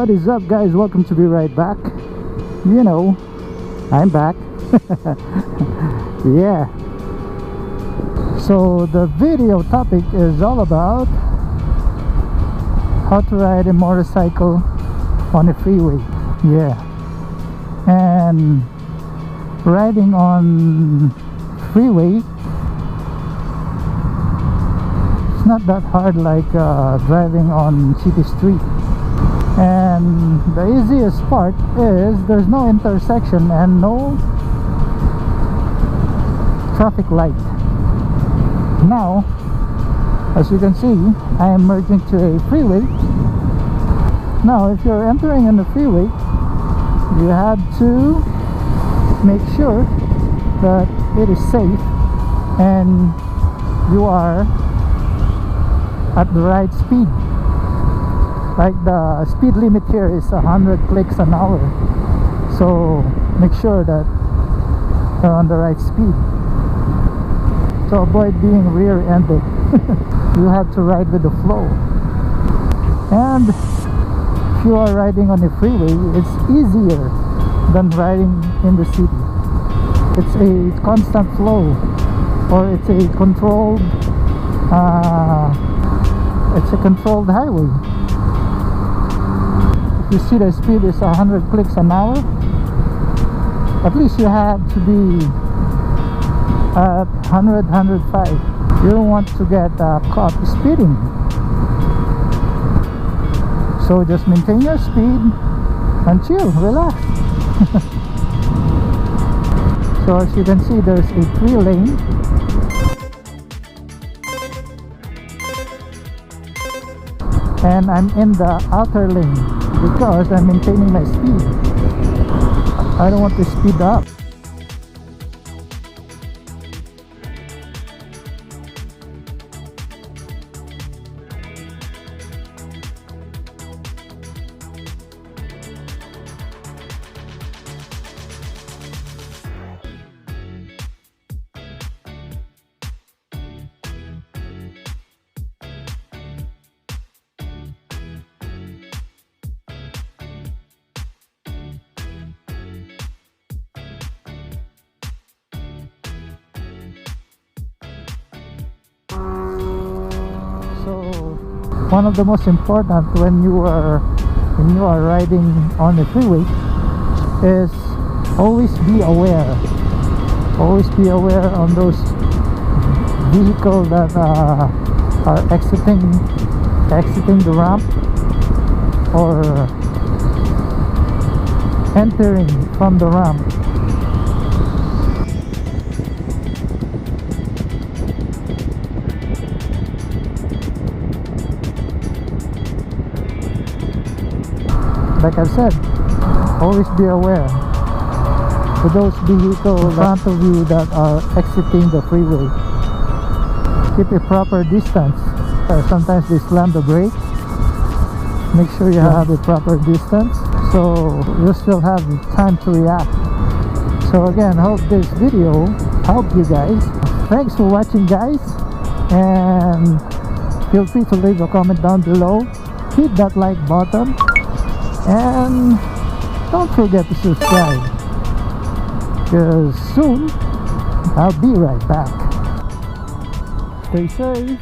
What is up, guys? Welcome to Be Right Back. You know, I'm back. Yeah. So the video topic is all about how to ride a motorcycle on a freeway. Yeah. And riding on freeway, it's not that hard like driving on city street. And the easiest part is there's no intersection and no traffic light. Now, as you can see, I am merging to a freeway. Now, if you're entering in the freeway, you have to make sure that it is safe and you are at the right speed. Like the speed limit here is 100 clicks an hour, so make sure that you're on the right speed to avoid being rear-ended. You have to ride with the flow. And if you are riding on a freeway, it's easier than riding in the city. It's a constant flow, or it's a controlled highway. You see the speed is 100 clicks an hour. At least you have to be at 100, 105. You don't want to get caught speeding. So just maintain your speed and chill, relax. So as you can see, there's a 3-lane. And I'm in the outer lane because I'm maintaining my speed. I don't want to speed up. One of the most important when you are riding on the freeway is always be aware. Always be aware on those vehicles that are exiting the ramp or entering from the ramp. Like I said, always be aware for those vehicles in front of you that are exiting the freeway. Keep a proper distance. Sometimes they slam the brakes. Make sure you have a proper distance so you still have time to react. So again, hope this video helped you guys. Thanks for watching, guys, and feel free to leave a comment down below. Hit that like button. And don't forget to subscribe, because soon I'll be right back. Stay safe.